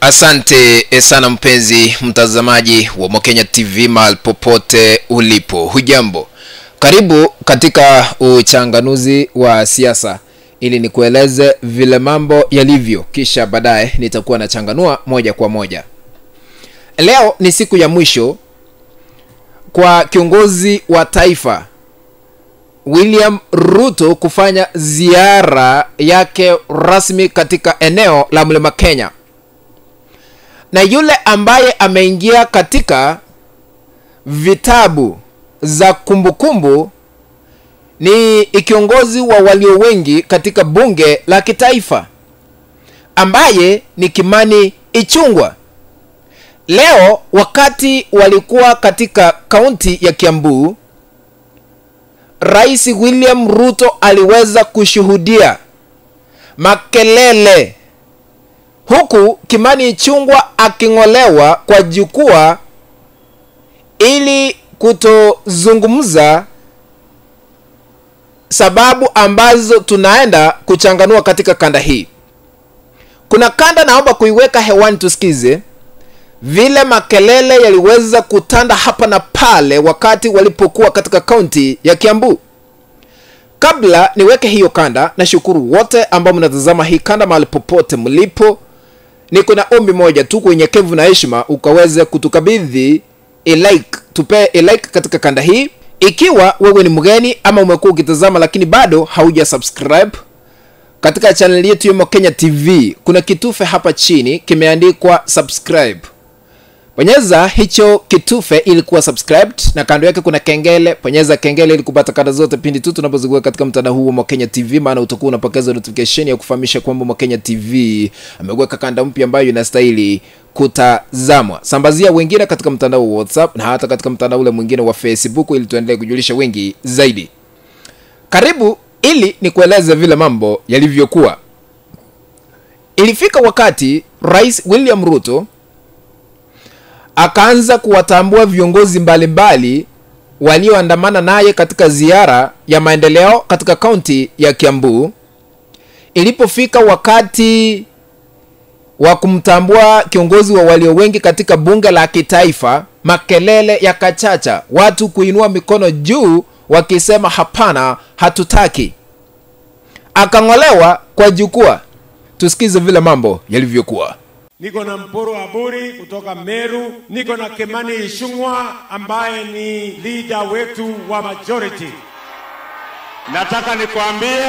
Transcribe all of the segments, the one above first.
Asante sana mpenzi mtazamaji wa Mokenya TV mahali popote ulipo. Hujambo. Karibu katika uchanganuzi wa siasa ili nikueleze vile mambo yalivyo, kisha baadaye nitakuwa nachanganua moja kwa moja. Leo ni siku ya mwisho kwa kiongozi wa taifa William Ruto kufanya ziara yake rasmi katika eneo la Mlima Kenya. Na yule ambaye ameingia katika vitabu za kumbukumbu ni kiongozi wa walio wengi katika bunge la kitaifa, ambaye ni Kimani Ichung'wah. Leo wakati walikuwa katika kaunti ya Kiambu, Rais William Ruto aliweza kushuhudia makelele, huku Kimani Ichung'wah aking'olewa kwa jukwaa ili kutozungumza sababu ambazo tunaenda kuchanganua katika kanda hii. Kuna kanda naomba kuiweka hewani tusikize vile makelele yaliweza kutanda hapa na pale wakati walipokuwa katika kaunti ya Kiambu. Kabla niweke hiyo kanda, na shukuru wote ambao mnatazama hii kanda mahali popote mlipo. Niko na ombi moja tu kwa unyenyekevu na heshima, ukaweze kutukabidhi tupe like katika kanda hii. Ikiwa wewe ni mgeni ama umekuwa ukitazama lakini bado hauja subscribe katika channel yetu ya Mokenya TV, kuna kitufe hapa chini kimeandikwa subscribe. Bonyeza hicho kitufe ili kuwa subscribed, na kando yake kuna kengele. Bonyeza kengele ili kupata kanda zote pindi tu tunapozungua katika mtandao huu wa Mokenya TV, maana utakuwa unapokeza notification ya kufahamisha kwamba Mokenya TV ameweka kanda mpya ambayo inastahili kutazamwa. Sambazia wengine katika mtandao wa WhatsApp na hata katika mtandao ule mwingine wa Facebook ili tuendelee kujulisha wengi zaidi. Karibu ili nikueleze vile mambo yalivyokuwa. Ilifika wakati Rais William Ruto akaanza kuwatambua viongozi mbalimbali walioandamana naye katika ziara ya maendeleo katika kaunti ya Kiambu. Ilipofika wakati wa kumtambua kiongozi wa walio wengi katika bunge la kitaifa, makelele yakachacha, watu kuinua mikono juu wakisema hapana, hatutaki. Akang'olewa kwa jukwaa. Tusikize vile mambo yalivyokuwa. Niko na Mporo Aburi kutoka Meru, niko na Kimani Ichung'wah ambaye ni leader wetu wa majority. Nataka nikwambie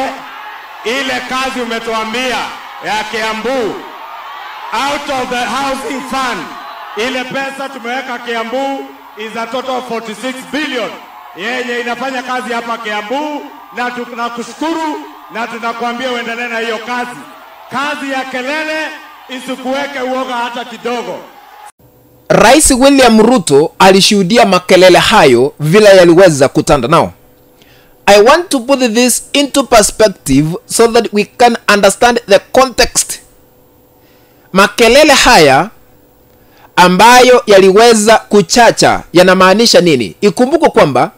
ile kazi umetuambia ya Kiambu, out of the housing fund, ile pesa tumeweka Kiambu is a total of 46 billion yenye inafanya kazi hapa Kiambu, na tunakushukuru na tunakuambia uendelee na hiyo kazi. Kazi ya kelele isikuweke uoga hata kidogo. Rais William Ruto alishuhudia makelele hayo vile yaliweza kutanda. Now, I want to put this into perspective so that we can understand the context. Makelele haya ambayo yaliweza kuchacha yanamaanisha nini? Ikumbuke kwamba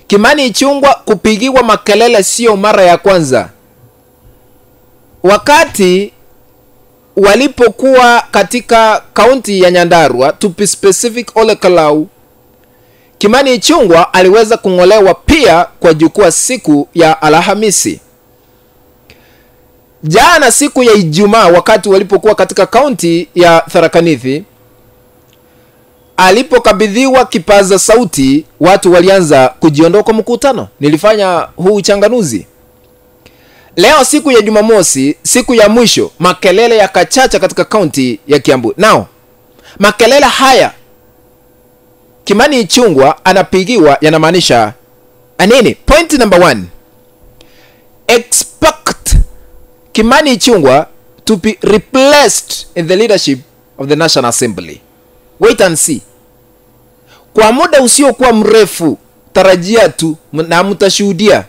Kimani Ichung'wah kupigiwa makelele sio mara ya kwanza. Wakati walipokuwa katika kaunti ya Nyandarua, to be specific Ole Kalau, Kimani Ichung'wah aliweza kung'olewa pia kwa jukwaa siku ya Alhamisi. Jana siku ya Ijumaa, wakati walipokuwa katika kaunti ya Tharaka Nithi, alipokabidhiwa kipaza sauti, watu walianza kujiondoa kwa mkutano. Nilifanya huu uchanganuzi. Leo siku ya Jumamosi, siku ya mwisho, makelele yakachacha katika kaunti ya Kiambu. Now, makelele haya Kimani Ichung'wah anapigiwa yanamaanisha nini? Point number 1. Expect Kimani Ichung'wah to be replaced in the leadership of the National Assembly. Wait and see. Kwa muda usiokuwa mrefu, tarajia tu na mtashuhudia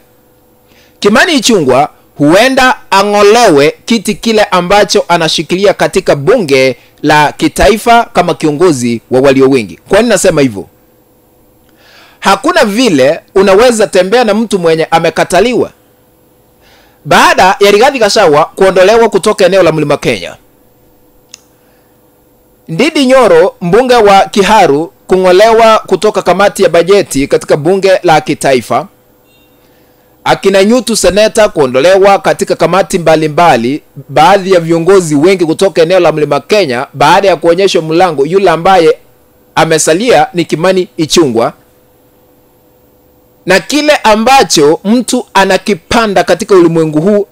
Kimani Ichung'wah huenda ang'olewe kiti kile ambacho anashikilia katika bunge la kitaifa kama kiongozi wa walio wengi. Kwa nini nasema hivyo? Hakuna vile unaweza tembea na mtu mwenye amekataliwa. Baada ya Rigathi Gachagua kuondolewa kutoka eneo la Mlima Kenya, Ndindi Nyoro, mbunge wa Kiharu, kung'olewa kutoka kamati ya bajeti katika bunge la kitaifa. Akina Nyutu seneta kuondolewa katika kamati mbalimbali. Baadhi ya viongozi wengi kutoka eneo la Mlima Kenya baada ya kuonyeshwa mlango. Yule ambaye amesalia ni Kimani Ichung'wah. Na kile ambacho mtu anakipanda katika ulimwengu huu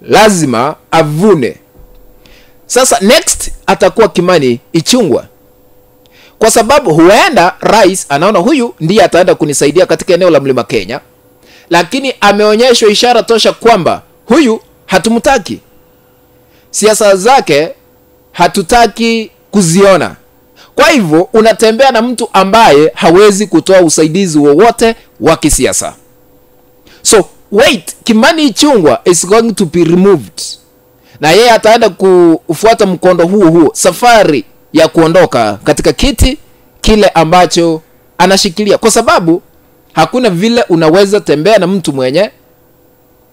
lazima avune. Sasa next atakuwa Kimani Ichung'wah, kwa sababu huenda rais anaona huyu ndiye ataenda kunisaidia katika eneo la Mlima Kenya, lakini ameonyeshwa ishara tosha kwamba huyu hatumtaki, siasa zake hatutaki kuziona. Kwa hivyo unatembea na mtu ambaye hawezi kutoa usaidizi wowote wa kisiasa. So wait, Kimani Ichung'wah is going to be removed, na yeye ataenda kufuata mkondo huo safari ya kuondoka katika kiti kile ambacho anashikilia, kwa sababu hakuna vile unaweza tembea na mtu mwenye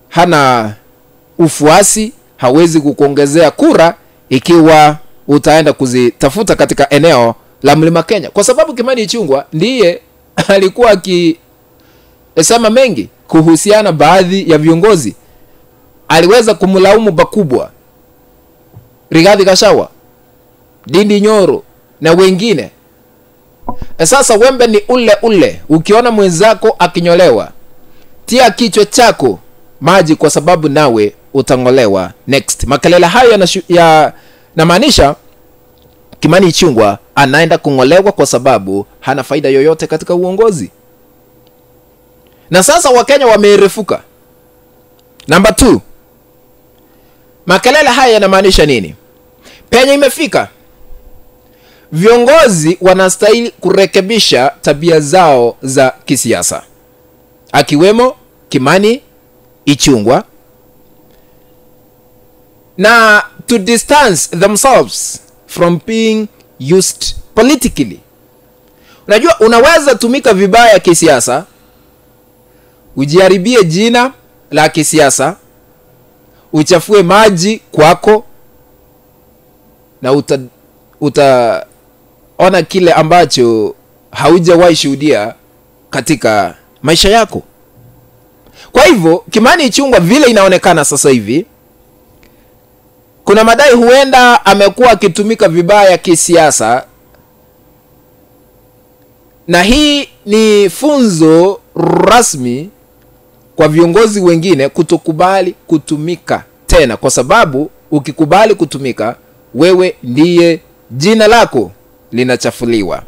hana ufuasi, hawezi kukuongezea kura ikiwa utaenda kuzitafuta katika eneo la Mlima Kenya. Kwa sababu Kimani Ichung'wah ndiye alikuwa akisema mengi kuhusiana baadhi ya viongozi. Aliweza kumlaumu bakubwa Rigathi Gachagua, Ndindi Nyoro na wengine. Sasa wembe ni ule. Ukiona mwenzako akinyolewa, tia kichwa chako maji, kwa sababu nawe utangolewa next. Makelele hayo yanamaanisha Kimani Ichung'wah anaenda kungolewa kwa sababu hana faida yoyote katika uongozi. Na sasa Wakenya wamerefuka. Number 2. Makelele haya yanamaanisha nini? Penye imefika, viongozi wanastahili kurekebisha tabia zao za kisiasa, akiwemo Kimani Ichung'wah, na to distance themselves from being used politically. Unajua unaweza tumika vibaya kisiasa, ujiharibie jina la kisiasa, uchafue maji kwako, na utaona kile ambacho haujawahi shuhudia katika maisha yako. Kwa hivyo Kimani Ichung'wah vile inaonekana sasa hivi, kuna madai huenda amekuwa akitumika vibaya kisiasa, na hii ni funzo rasmi kwa viongozi wengine kutokubali kutumika tena, kwa sababu ukikubali kutumika, wewe ndiye jina lako linachafuliwa.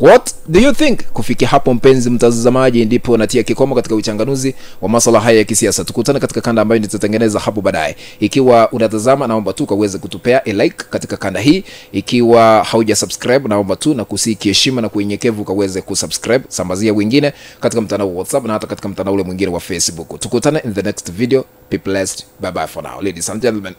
What do you think? Kufikia hapo mpenzi mtazamaji, ndipo natia kikomo katika uchanganuzi wa masuala haya ya kisiasa. Tukutane katika kanda ambayo nitatengeneza hapo baadaye. Ikiwa unatazama, naomba tu kaweze kutupea a like katika kanda hii. Ikiwa hauja subscribe, naomba tu na kusiki heshima na kunyenyekevu kaweze kusubscribe, sambazia wengine katika mtandao wa WhatsApp na hata katika mtandao ule mwingine wa Facebook. Tukutane in the next video. Be blessed. Bye bye for now, ladies and gentlemen.